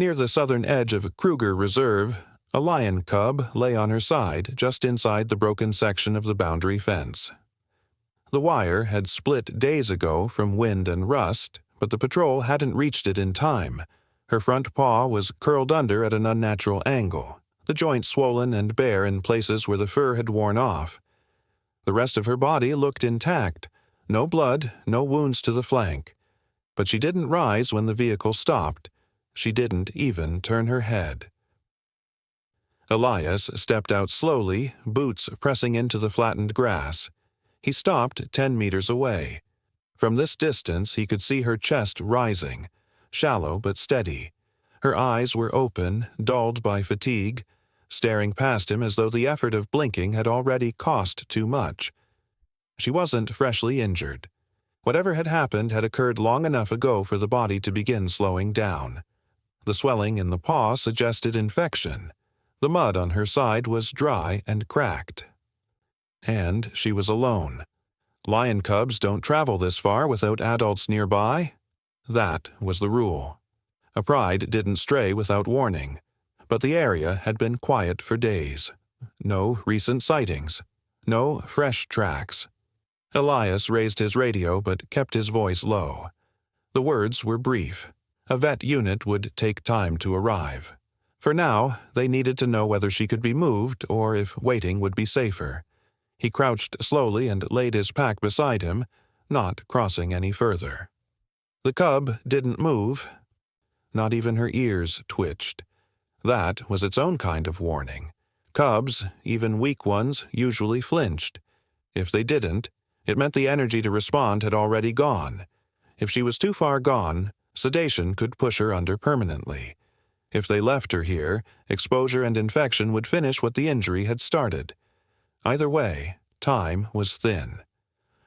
Near the southern edge of Kruger Reserve, a lion cub lay on her side just inside the broken section of the boundary fence. The wire had split days ago from wind and rust, but the patrol hadn't reached it in time. Her front paw was curled under at an unnatural angle, the joint swollen and bare in places where the fur had worn off. The rest of her body looked intact, no blood, no wounds to the flank. But she didn't rise when the vehicle stopped. She didn't even turn her head. Elias stepped out slowly, boots pressing into the flattened grass. He stopped 10 meters away. From this distance he could see her chest rising, shallow but steady. Her eyes were open, dulled by fatigue, staring past him as though the effort of blinking had already cost too much. She wasn't freshly injured. Whatever had happened had occurred long enough ago for the body to begin slowing down. The swelling in the paw suggested infection. The mud on her side was dry and cracked. And she was alone. Lion cubs don't travel this far without adults nearby. That was the rule. A pride didn't stray without warning, but the area had been quiet for days. No recent sightings. No fresh tracks. Elias raised his radio but kept his voice low. The words were brief. A vet unit would take time to arrive. For now, they needed to know whether she could be moved or if waiting would be safer. He crouched slowly and laid his pack beside him, not crossing any further. The cub didn't move. Not even her ears twitched. That was its own kind of warning. Cubs, even weak ones, usually flinched. If they didn't, it meant the energy to respond had already gone. If she was too far gone, sedation could push her under permanently. If they left her here, exposure and infection would finish what the injury had started. Either way, time was thin.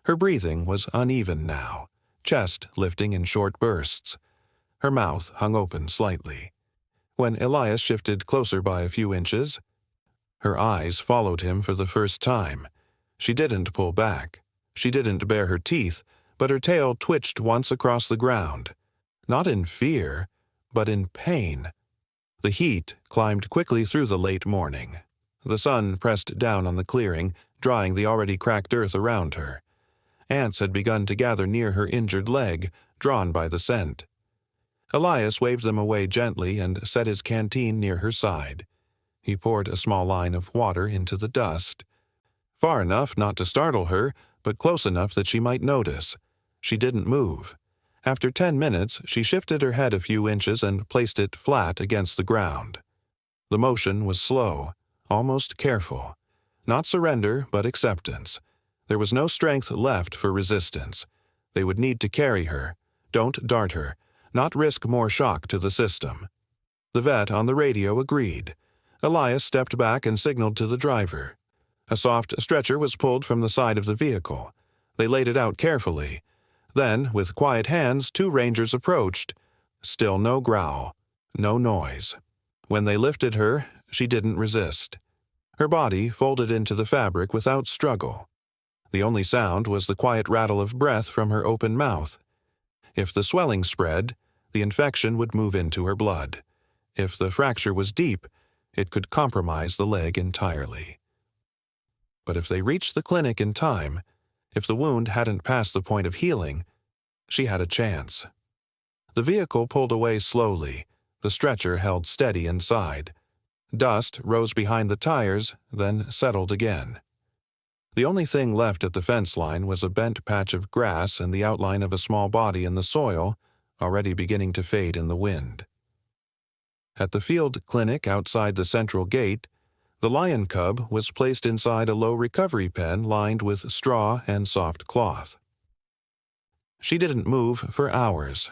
Her breathing was uneven now, chest lifting in short bursts. Her mouth hung open slightly. When Elias shifted closer by a few inches, her eyes followed him for the first time. She didn't pull back. She didn't bare her teeth, but her tail twitched once across the ground. Not in fear, but in pain. The heat climbed quickly through the late morning. The sun pressed down on the clearing, drying the already cracked earth around her. Ants had begun to gather near her injured leg, drawn by the scent. Elias waved them away gently and set his canteen near her side. He poured a small line of water into the dust. Far enough not to startle her, but close enough that she might notice. She didn't move. After 10 minutes, she shifted her head a few inches and placed it flat against the ground. The motion was slow, almost careful. Not surrender, but acceptance. There was no strength left for resistance. They would need to carry her. Don't dart her. Not risk more shock to the system. The vet on the radio agreed. Elias stepped back and signaled to the driver. A soft stretcher was pulled from the side of the vehicle. They laid it out carefully. Then, with quiet hands, 2 rangers approached. Still no growl, no noise. When they lifted her, she didn't resist. Her body folded into the fabric without struggle. The only sound was the quiet rattle of breath from her open mouth. If the swelling spread, the infection would move into her blood. If the fracture was deep, it could compromise the leg entirely. But if they reached the clinic in time, if the wound hadn't passed the point of healing, she had a chance. The vehicle pulled away slowly. The stretcher held steady inside. Dust rose behind the tires, then settled again. The only thing left at the fence line was a bent patch of grass and the outline of a small body in the soil, already beginning to fade in the wind. At the field clinic outside the central gate, the lion cub was placed inside a low recovery pen lined with straw and soft cloth. She didn't move for hours.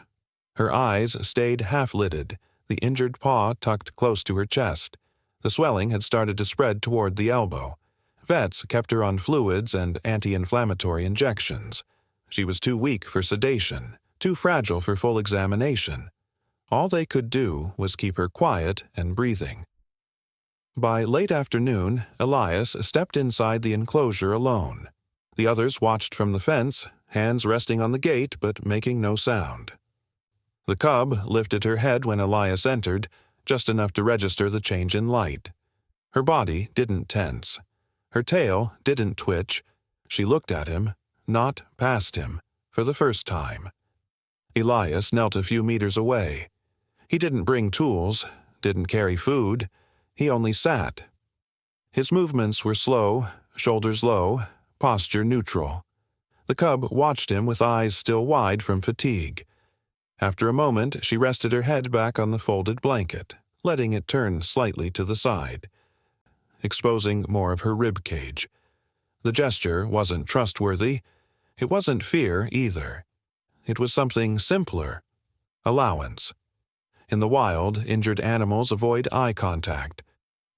Her eyes stayed half-lidded, the injured paw tucked close to her chest. The swelling had started to spread toward the elbow. Vets kept her on fluids and anti-inflammatory injections. She was too weak for sedation, too fragile for full examination. All they could do was keep her quiet and breathing. By late afternoon, Elias stepped inside the enclosure alone. The others watched from the fence, hands resting on the gate but making no sound. The cub lifted her head when Elias entered, just enough to register the change in light. Her body didn't tense. Her tail didn't twitch. She looked at him, not past him, for the first time. Elias knelt a few meters away. He didn't bring tools, didn't carry food. He only sat. His movements were slow, shoulders low, posture neutral. The cub watched him with eyes still wide from fatigue. After a moment, she rested her head back on the folded blanket, letting it turn slightly to the side, exposing more of her rib cage. The gesture wasn't trustworthy. It wasn't fear either. It was something simpler. Allowance. In the wild, injured animals avoid eye contact.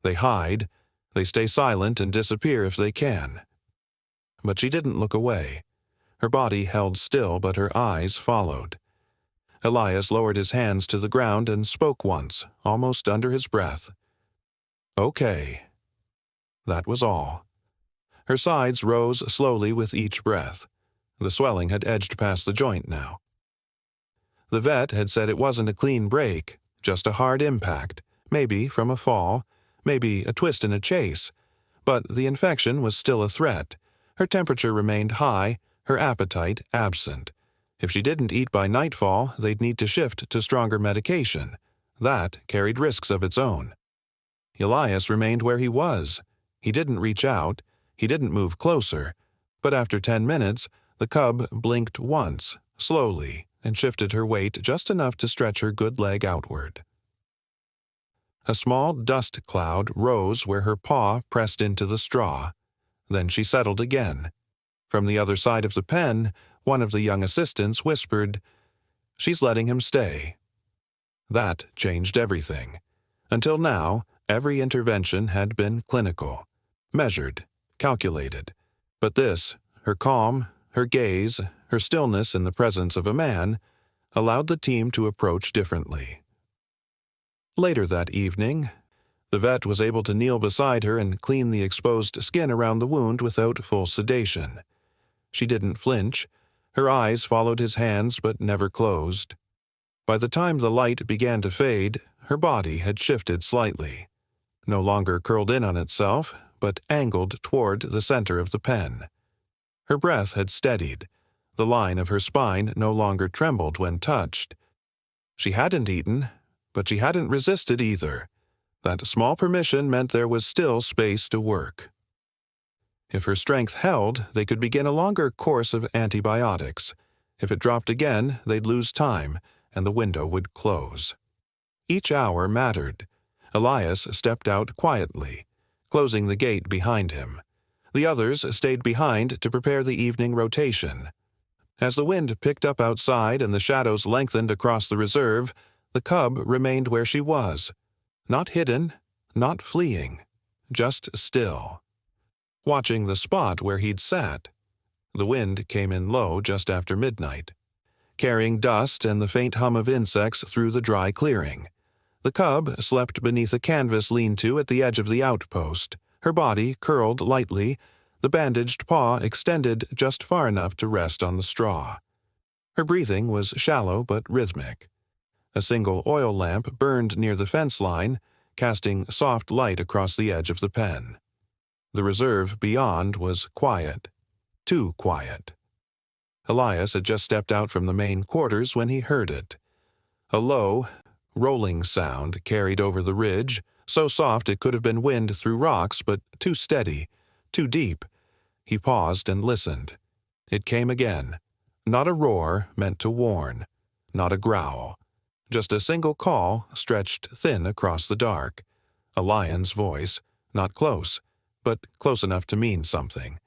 They hide. They stay silent and disappear if they can. But she didn't look away. Her body held still, but her eyes followed. Elias lowered his hands to the ground and spoke once, almost under his breath. "Okay." That was all. Her sides rose slowly with each breath. The swelling had edged past the joint now. The vet had said it wasn't a clean break, just a hard impact, maybe from a fall, maybe a twist in a chase. But the infection was still a threat. Her temperature remained high, her appetite absent. If she didn't eat by nightfall, they'd need to shift to stronger medication. That carried risks of its own. Elias remained where he was. He didn't reach out. He didn't move closer. But after 10 minutes, the cub blinked once, slowly, and shifted her weight just enough to stretch her good leg outward. A small dust cloud rose where her paw pressed into the straw. Then she settled again. From the other side of the pen, one of the young assistants whispered, "She's letting him stay." That changed everything. Until now, every intervention had been clinical, measured, calculated. But this, her calm, her gaze, her stillness in the presence of a man, allowed the team to approach differently. Later that evening, the vet was able to kneel beside her and clean the exposed skin around the wound without full sedation. She didn't flinch. Her eyes followed his hands but never closed. By the time the light began to fade, her body had shifted slightly. No longer curled in on itself, but angled toward the center of the pen. Her breath had steadied. The line of her spine no longer trembled when touched. She hadn't eaten, but she hadn't resisted either. That small permission meant there was still space to work. If her strength held, they could begin a longer course of antibiotics. If it dropped again, they'd lose time, and the window would close. Each hour mattered. Elias stepped out quietly, closing the gate behind him. The others stayed behind to prepare the evening rotation. As the wind picked up outside and the shadows lengthened across the reserve, the cub remained where she was. Not hidden, not fleeing, just still. Watching the spot where he'd sat. The wind came in low just after midnight, carrying dust and the faint hum of insects through the dry clearing. The cub slept beneath a canvas lean-to at the edge of the outpost, her body curled lightly, the bandaged paw extended just far enough to rest on the straw. Her breathing was shallow but rhythmic. A single oil lamp burned near the fence line, casting soft light across the edge of the pen. The reserve beyond was quiet, too quiet. Elias had just stepped out from the main quarters when he heard it. A low, rolling sound carried over the ridge, so soft it could have been wind through rocks, but too steady, too deep. He paused and listened. It came again. Not a roar meant to warn, not a growl. Just a single call stretched thin across the dark. A lion's voice, not close, but close enough to mean something.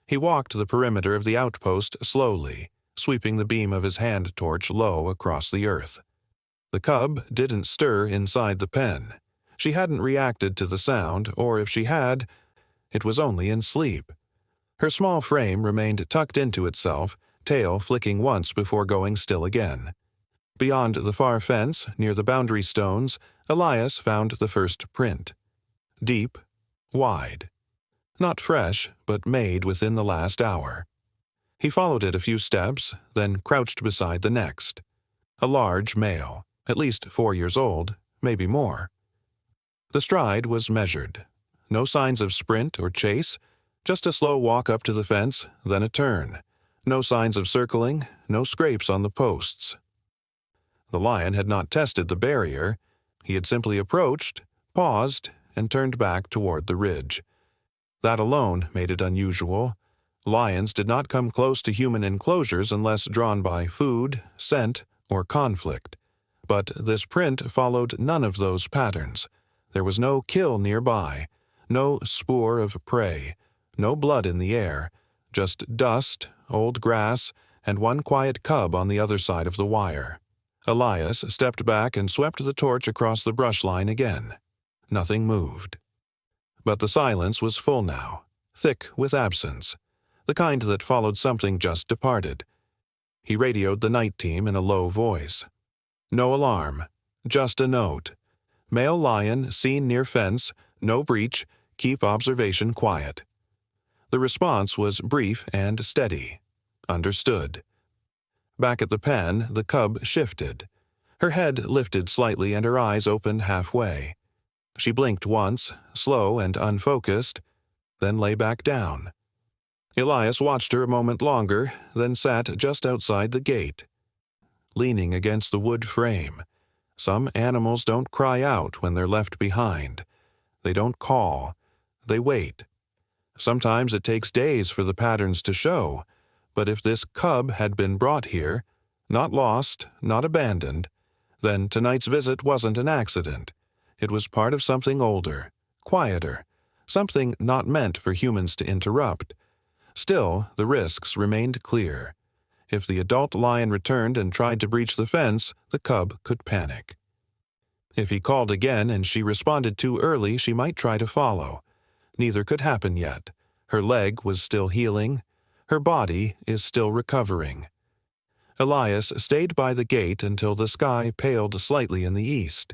He walked the perimeter of the outpost slowly, sweeping the beam of his hand torch low across the earth. The cub didn't stir inside the pen. She hadn't reacted to the sound, or if she had, it was only in sleep. Her small frame remained tucked into itself, tail flicking once before going still again. Beyond the far fence, near the boundary stones, Elias found the first print. Deep, wide. Not fresh, but made within the last hour. He followed it a few steps, then crouched beside the next. A large male, at least 4 years old, maybe more. The stride was measured. No signs of sprint or chase, just a slow walk up to the fence, then a turn. No signs of circling, no scrapes on the posts. The lion had not tested the barrier. He had simply approached, paused, and turned back toward the ridge. That alone made it unusual. Lions did not come close to human enclosures unless drawn by food, scent, or conflict. But this print followed none of those patterns. There was no kill nearby, no spoor of prey, no blood in the air, just dust, old grass, and one quiet cub on the other side of the wire. Elias stepped back and swept the torch across the brush line again. Nothing moved. But the silence was full now, thick with absence, the kind that followed something just departed. He radioed the night team in a low voice. No alarm, just a note. Male lion seen near fence, no breach, keep observation quiet. The response was brief and steady. Understood. Back at the pen, the cub shifted. Her head lifted slightly and her eyes opened halfway. She blinked once, slow and unfocused, then lay back down. Elias watched her a moment longer, then sat just outside the gate, leaning against the wood frame. Some animals don't cry out when they're left behind. They don't call. They wait. Sometimes it takes days for the patterns to show, but if this cub had been brought here, not lost, not abandoned, then tonight's visit wasn't an accident. It was part of something older, quieter, something not meant for humans to interrupt. Still, the risks remained clear. If the adult lion returned and tried to breach the fence, the cub could panic. If he called again and she responded too early, she might try to follow. Neither could happen yet. Her leg was still healing. Her body is still recovering. Elias stayed by the gate until the sky paled slightly in the east.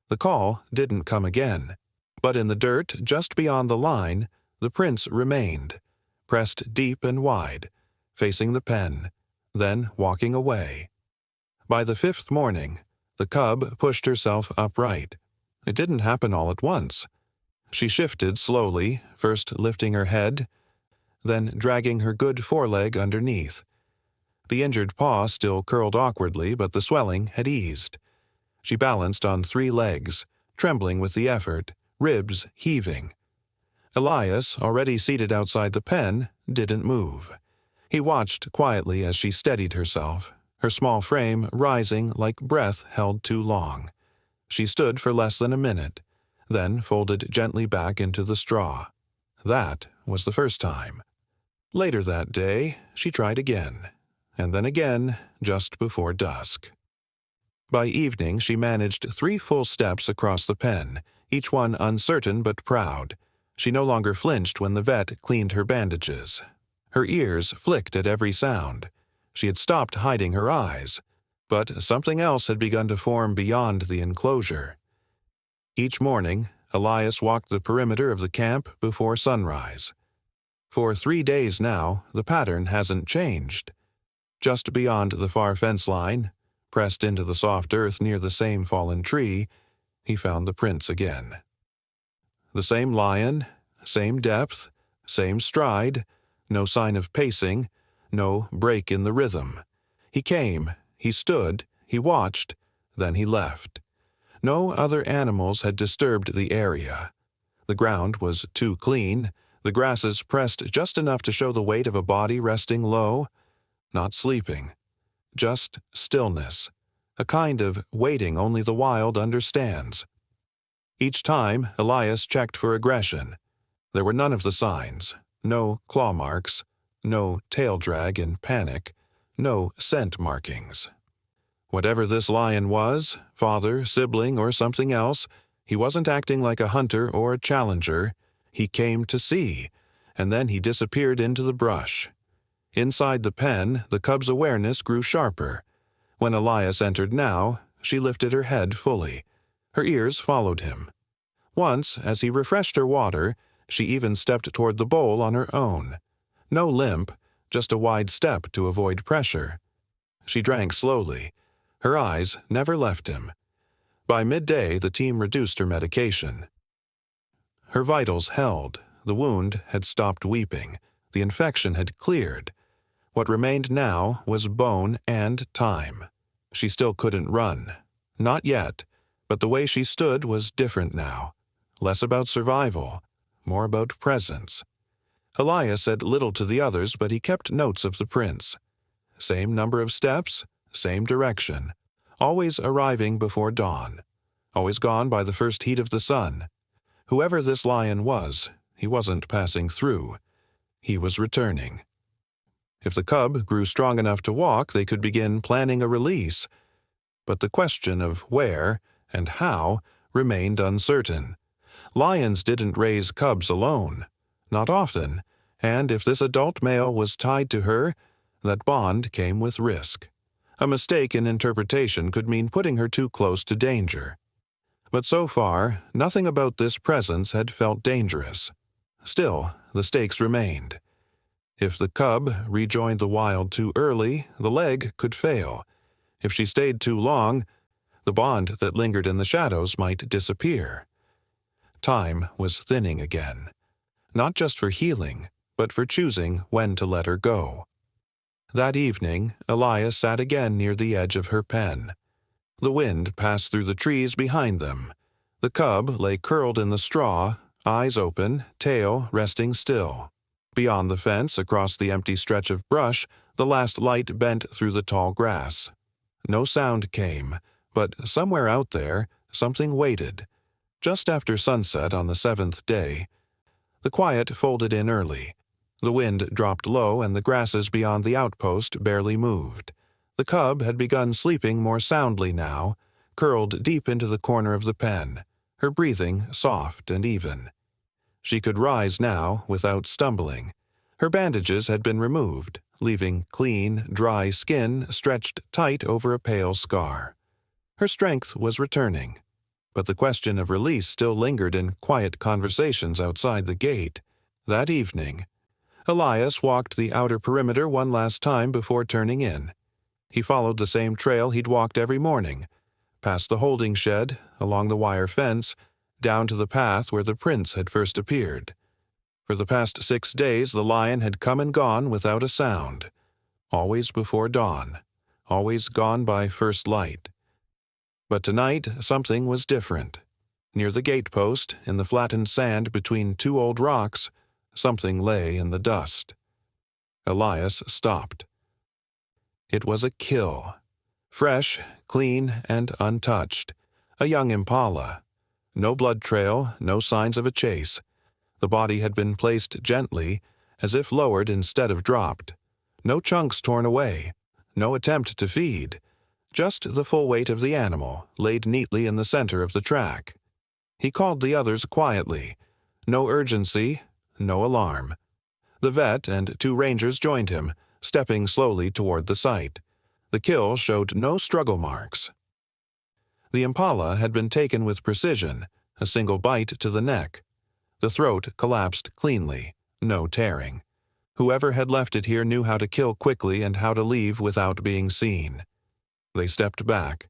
The call didn't come again. But in the dirt just beyond the line, the prints remained, pressed deep and wide, facing the pen, then walking away. By the 5th morning, the cub pushed herself upright. It didn't happen all at once. She shifted slowly, first lifting her head, then dragging her good foreleg underneath. The injured paw still curled awkwardly, but the swelling had eased. She balanced on 3 legs, trembling with the effort, ribs heaving. Elias, already seated outside the pen, didn't move. He watched quietly as she steadied herself, her small frame rising like breath held too long. She stood for less than a minute, then folded gently back into the straw. That was the first time. Later that day, she tried again, and then again just before dusk. By evening, she managed 3 full steps across the pen, each one uncertain but proud. She no longer flinched when the vet cleaned her bandages. Her ears flicked at every sound. She had stopped hiding her eyes, but something else had begun to form beyond the enclosure. Each morning, Elias walked the perimeter of the camp before sunrise. For 3 days now, the pattern hasn't changed. Just beyond the far fence line, pressed into the soft earth near the same fallen tree, he found the prints again. The same lion, same depth, same stride, no sign of pacing, no break in the rhythm. He came, he stood, he watched, then he left. No other animals had disturbed the area. The ground was too clean, the grasses pressed just enough to show the weight of a body resting low, not sleeping. Just stillness, a kind of waiting only the wild understands. Each time, Elias checked for aggression. There were none of the signs, no claw marks, no tail drag in panic, no scent markings. Whatever this lion was, father, sibling, or something else, he wasn't acting like a hunter or a challenger. He came to see, and then he disappeared into the brush. Inside the pen, the cub's awareness grew sharper. When Elias entered now, she lifted her head fully. Her ears followed him. Once, as he refreshed her water, she even stepped toward the bowl on her own. No limp, just a wide step to avoid pressure. She drank slowly, Her eyes never left him. By midday, the team reduced her medication. Her vitals held. The wound had stopped weeping. The infection had cleared. What remained now was bone and time. She still couldn't run. Not yet, but the way she stood was different now. Less about survival, more about presence. Elias said little to the others, but he kept notes of the prince. Same number of steps, same direction. Always arriving before dawn. Always gone by the first heat of the sun. Whoever this lion was, he wasn't passing through. He was returning. If the cub grew strong enough to walk, they could begin planning a release. But the question of where and how remained uncertain. Lions didn't raise cubs alone. Not often. And if this adult male was tied to her, that bond came with risk. A mistake in interpretation could mean putting her too close to danger. But so far, nothing about this presence had felt dangerous. Still, the stakes remained. If the cub rejoined the wild too early, the leg could fail. If she stayed too long, the bond that lingered in the shadows might disappear. Time was thinning again. Not just for healing, but for choosing when to let her go. That evening, Elias sat again near the edge of her pen. The wind passed through the trees behind them. The cub lay curled in the straw, eyes open, tail resting still. Beyond the fence, across the empty stretch of brush, the last light bent through the tall grass. No sound came, but somewhere out there, something waited. Just after sunset on the 7th day, the quiet folded in early. The wind dropped low and the grasses beyond the outpost barely moved. The cub had begun sleeping more soundly now, curled deep into the corner of the pen, her breathing soft and even. She could rise now without stumbling. Her bandages had been removed, leaving clean, dry skin stretched tight over a pale scar. Her strength was returning, but the question of release still lingered in quiet conversations outside the gate. That evening, Elias walked the outer perimeter one last time before turning in. He followed the same trail he'd walked every morning, past the holding shed, along the wire fence, down to the path where the prince had first appeared. For the past 6 days the lion had come and gone without a sound, always before dawn, always gone by first light. But tonight something was different. Near the gatepost, in the flattened sand between 2 old rocks, something lay in the dust. Elias stopped. It was a kill. Fresh, clean, and untouched. A young impala. No blood trail, no signs of a chase. The body had been placed gently, as if lowered instead of dropped. No chunks torn away. No attempt to feed. Just the full weight of the animal, laid neatly in the center of the track. He called the others quietly. No urgency, no alarm. The vet and 2 rangers joined him, stepping slowly toward the site. The kill showed no struggle marks. The impala had been taken with precision, a single bite to the neck. The throat collapsed cleanly, no tearing. Whoever had left it here knew how to kill quickly and how to leave without being seen. They stepped back.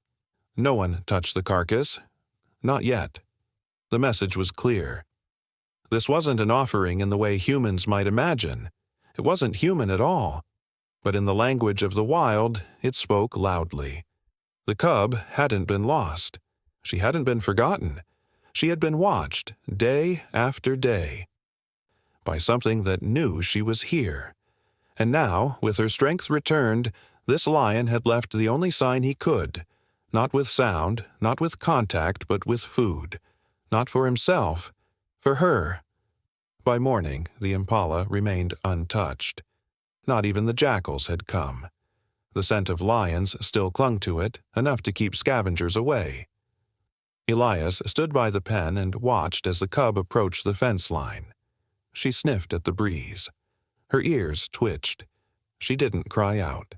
No one touched the carcass. Not yet. The message was clear. This wasn't an offering in the way humans might imagine. It wasn't human at all. But in the language of the wild, it spoke loudly. The cub hadn't been lost. She hadn't been forgotten. She had been watched, day after day, by something that knew she was here. And now, with her strength returned, this lion had left the only sign he could, not with sound, not with contact, but with food. Not for himself, for her. By morning, the impala remained untouched. Not even the jackals had come. The scent of lions still clung to it, enough to keep scavengers away. Elias stood by the pen and watched as the cub approached the fence line. She sniffed at the breeze. Her ears twitched. She didn't cry out.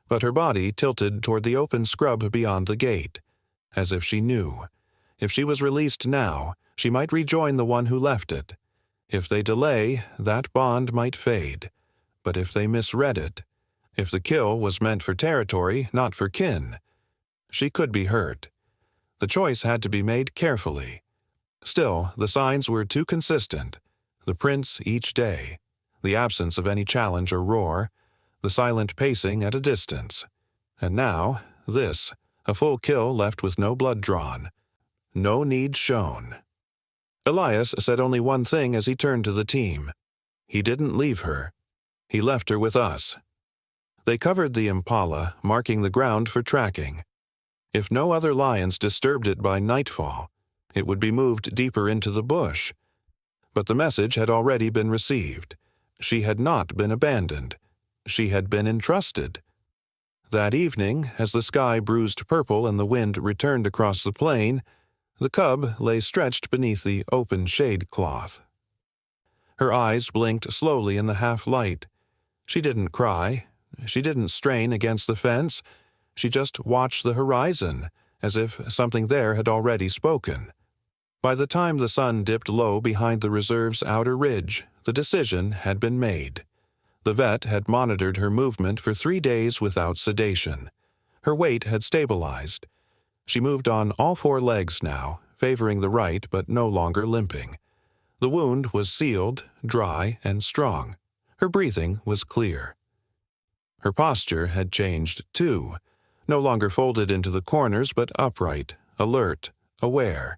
But her body tilted toward the open scrub beyond the gate, as if she knew. If she was released now, she might rejoin the one who left it. If they delay, that bond might fade. But if they misread it, if the kill was meant for territory, not for kin, She could be hurt. The choice had to be made carefully. Still, the signs were too consistent. The prints each day, the absence of any challenge or roar, the silent pacing at a distance. And now, this, a full kill left with no blood drawn. No need shown. Elias said only one thing as he turned to the team. He didn't leave her. He left her with us. They covered the impala, marking the ground for tracking. If no other lions disturbed it by nightfall, it would be moved deeper into the bush. But the message had already been received. She had not been abandoned. She had been entrusted. That evening, as the sky bruised purple and the wind returned across the plain, the cub lay stretched beneath the open shade cloth. Her eyes blinked slowly in the half-light. She didn't cry. She didn't strain against the fence. She just watched the horizon, as if something there had already spoken. By the time the sun dipped low behind the reserve's outer ridge, the decision had been made. The vet had monitored her movement for 3 days without sedation. Her weight had stabilized. She moved on all 4 legs now, favoring the right but no longer limping. The wound was sealed, dry, and strong. Her breathing was clear. Her posture had changed, too, no longer folded into the corners but upright, alert, aware.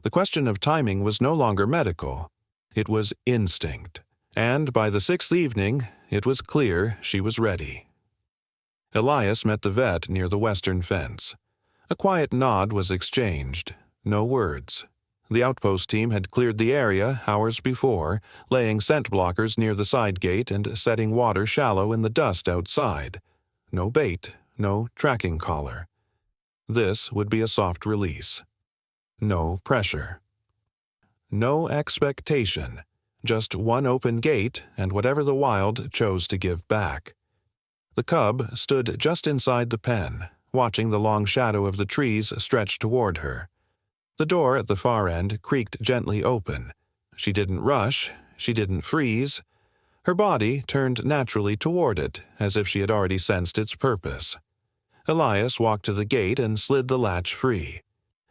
The question of timing was no longer medical. It was instinct. And by the 6th evening, it was clear she was ready. Elias met the vet near the western fence. A quiet nod was exchanged. No words. The outpost team had cleared the area hours before, laying scent blockers near the side gate and setting water shallow in the dust outside. No bait, no tracking collar. This would be a soft release. No pressure. No expectation. Just one open gate and whatever the wild chose to give back. The cub stood just inside the pen, watching the long shadow of the trees stretch toward her. The door at the far end creaked gently open. She didn't rush. She didn't freeze. Her body turned naturally toward it, as if she had already sensed its purpose. Elias walked to the gate and slid the latch free.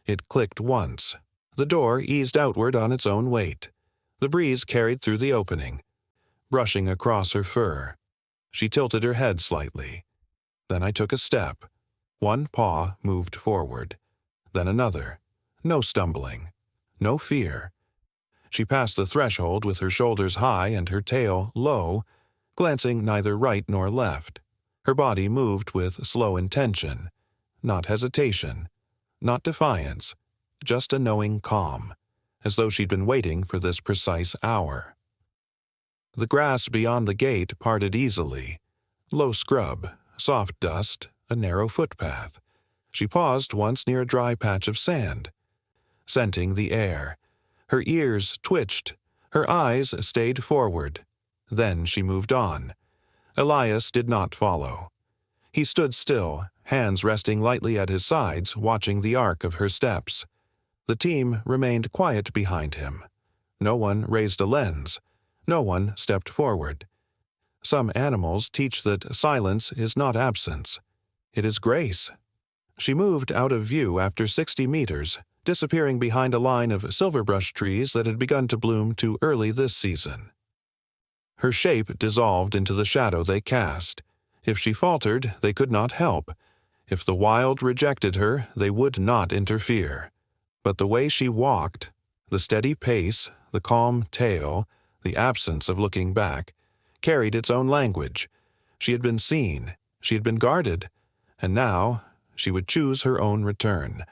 It clicked once. The door eased outward on its own weight. The breeze carried through the opening, brushing across her fur. She tilted her head slightly. Then I took a step. One paw moved forward. Then another. No stumbling. No fear. She passed the threshold with her shoulders high and her tail low, glancing neither right nor left. Her body moved with slow intention. Not hesitation. Not defiance. Just a knowing calm, as though she'd been waiting for this precise hour. The grass beyond the gate parted easily. Low scrub, soft dust, a narrow footpath. She paused once near a dry patch of sand, scenting the air. Her ears twitched. Her eyes stayed forward. Then she moved on. Elias did not follow. He stood still, hands resting lightly at his sides, watching the arc of her steps. The team remained quiet behind him. No one raised a lens. No one stepped forward. Some animals teach that silence is not absence. It is grace. She moved out of view after 60 meters, disappearing behind a line of silverbrush trees that had begun to bloom too early this season. Her shape dissolved into the shadow they cast. If she faltered, they could not help. If the wild rejected her, they would not interfere. But the way she walked, the steady pace, the calm tail, the absence of looking back, carried its own language. She had been seen, she had been guarded, and now she would choose her own return.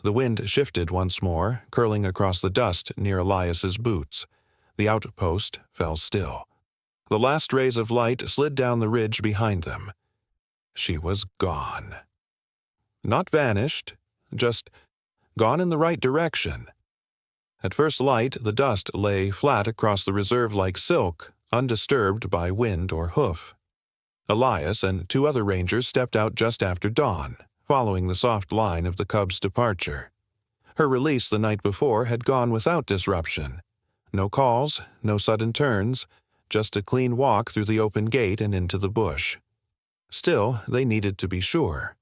The wind shifted once more, curling across the dust near Elias's boots. The outpost fell still. The last rays of light slid down the ridge behind them. She was gone. Not vanished, just gone in the right direction. At first light, the dust lay flat across the reserve like silk, undisturbed by wind or hoof. Elias and 2 other rangers stepped out just after dawn, following the soft line of the cub's departure. Her release the night before had gone without disruption. No calls, no sudden turns, just a clean walk through the open gate and into the bush. Still, they needed to be sure.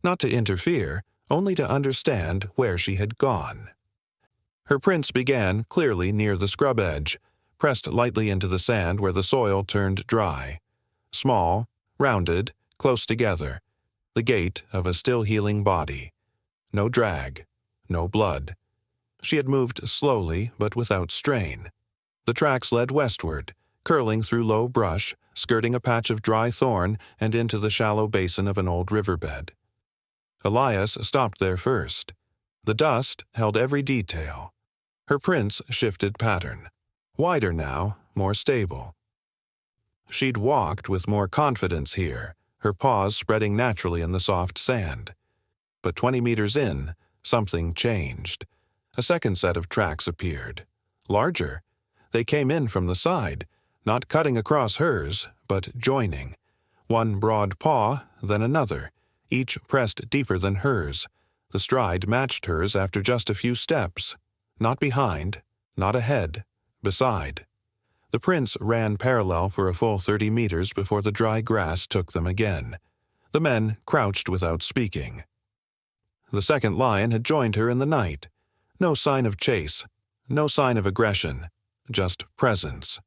not to interfere, only to understand where she had gone. Her prints began clearly near the scrub edge, pressed lightly into the sand where the soil turned dry. Small, rounded, close together, the gait of a still-healing body. No drag, no blood. She had moved slowly but without strain. The tracks led westward, curling through low brush, skirting a patch of dry thorn and into the shallow basin of an old riverbed. Elias stopped there first. The dust held every detail. Her prints shifted pattern. Wider now, more stable. She'd walked with more confidence here, her paws spreading naturally in the soft sand. But 20 meters in, something changed. A second set of tracks appeared. Larger. They came in from the side, not cutting across hers, but joining. One broad paw, then another, each pressed deeper than hers. The stride matched hers after just a few steps. Not behind, not ahead, beside. The prints ran parallel for a full 30 meters before the dry grass took them again. The men crouched without speaking. The second lion had joined her in the night. No sign of chase, no sign of aggression, just presence.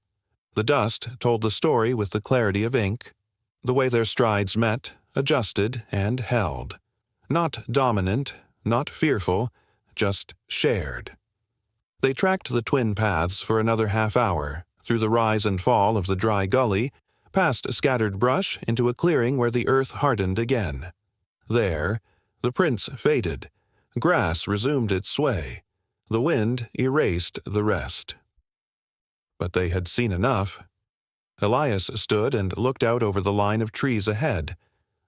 The dust told the story with the clarity of ink, the way their strides met, adjusted, and held. Not dominant, not fearful, just shared. They tracked the twin paths for another half hour, through the rise and fall of the dry gully, past scattered brush into a clearing where the earth hardened again. There, the prints faded. Grass resumed its sway. The wind erased the rest. But they had seen enough. Elias stood and looked out over the line of trees ahead.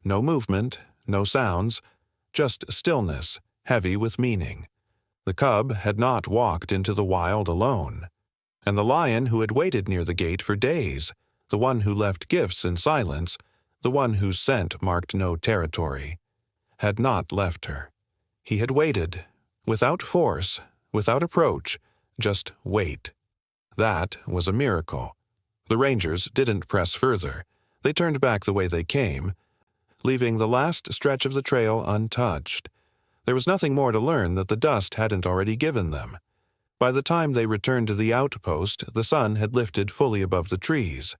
No movement, no sounds, just stillness, heavy with meaning. The cub had not walked into the wild alone. And the lion who had waited near the gate for days, the one who left gifts in silence, the one whose scent marked no territory, had not left her. He had waited, without force, without approach, just wait. That was a miracle. The rangers didn't press further. They turned back the way they came, leaving the last stretch of the trail untouched. There was nothing more to learn that the dust hadn't already given them. By the time they returned to the outpost, the sun had lifted fully above the trees.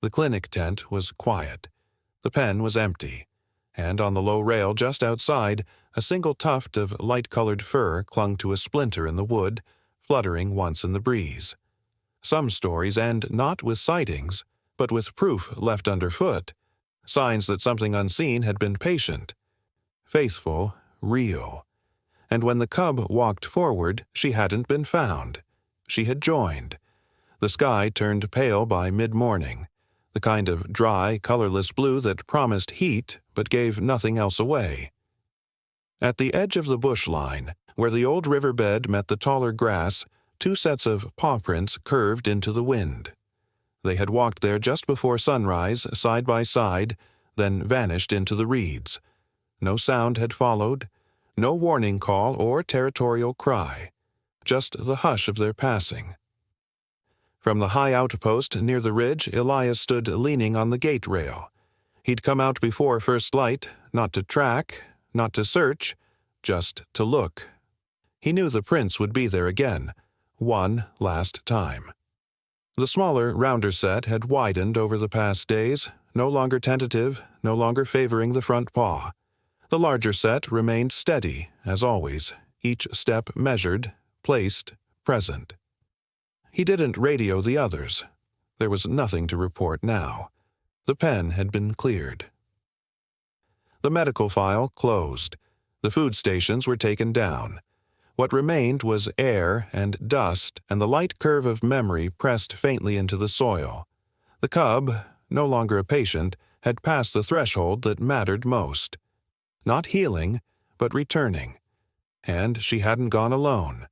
The clinic tent was quiet. The pen was empty, and on the low rail just outside, a single tuft of light-colored fur clung to a splinter in the wood, fluttering once in the breeze. Some stories end not with sightings, but with proof left underfoot, signs that something unseen had been patient, faithful, real. And when the cub walked forward, she hadn't been found. She had joined. The sky turned pale by mid-morning, the kind of dry, colorless blue that promised heat but gave nothing else away. At the edge of the bush line, where the old riverbed met the taller grass, two sets of paw prints curved into the wind. They had walked there just before sunrise, side by side, then vanished into the reeds. No sound had followed, no warning call or territorial cry, just the hush of their passing. From the high outpost near the ridge, Elias stood leaning on the gate rail. He'd come out before first light, not to track, not to search, just to look. He knew the prince would be there again, one last time. The smaller, rounder set had widened over the past days, no longer tentative, no longer favoring the front paw. The larger set remained steady, as always, each step measured, placed, present. He didn't radio the others. There was nothing to report now. The pen had been cleared. The medical file closed. The food stations were taken down. What remained was air and dust and the light curve of memory pressed faintly into the soil. The cub, no longer a patient, had passed the threshold that mattered most. Not healing, but returning. And she hadn't gone alone.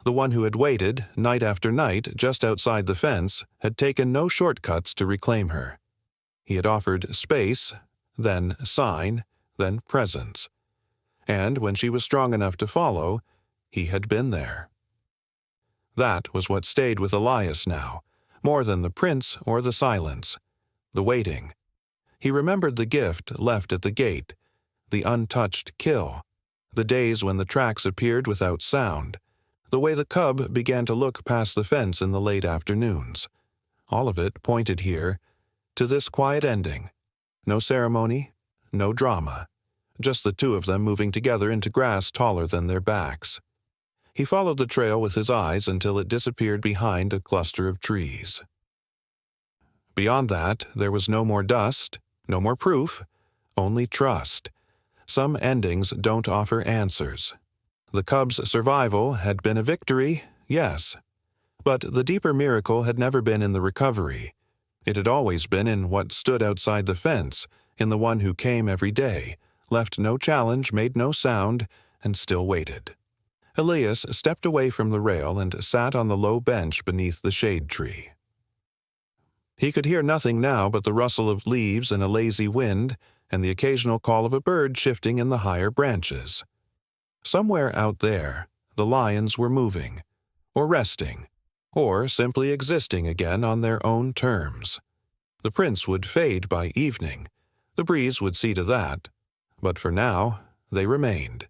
The one who had waited, night after night, just outside the fence, had taken no shortcuts to reclaim her. He had offered space, then sign, then presence. And when she was strong enough to follow, he had been there. That was what stayed with Elias now, more than the prince or the silence. The waiting. He remembered the gift left at the gate, the untouched kill, the days when the tracks appeared without sound, the way the cub began to look past the fence in the late afternoons. All of it pointed here to this quiet ending. No ceremony, no drama, just the two of them moving together into grass taller than their backs. He followed the trail with his eyes until it disappeared behind a cluster of trees. Beyond that, there was no more dust, no more proof, only trust. Some endings don't offer answers. The cub's survival had been a victory, yes. But the deeper miracle had never been in the recovery. It had always been in what stood outside the fence, in the one who came every day, left no challenge, made no sound, and still waited. Elias stepped away from the rail and sat on the low bench beneath the shade tree. He could hear nothing now but the rustle of leaves and a lazy wind, and the occasional call of a bird shifting in the higher branches. Somewhere out there, the lions were moving, or resting, or simply existing again on their own terms. The prince would fade by evening. The breeze would see to that. But for now, they remained.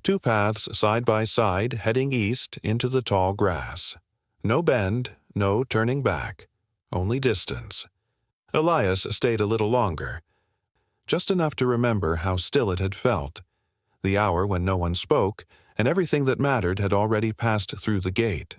Two paths side by side heading east into the tall grass. No bend, no turning back, only distance. Elias stayed a little longer, just enough to remember how still it had felt. The hour when no one spoke, and everything that mattered had already passed through the gate.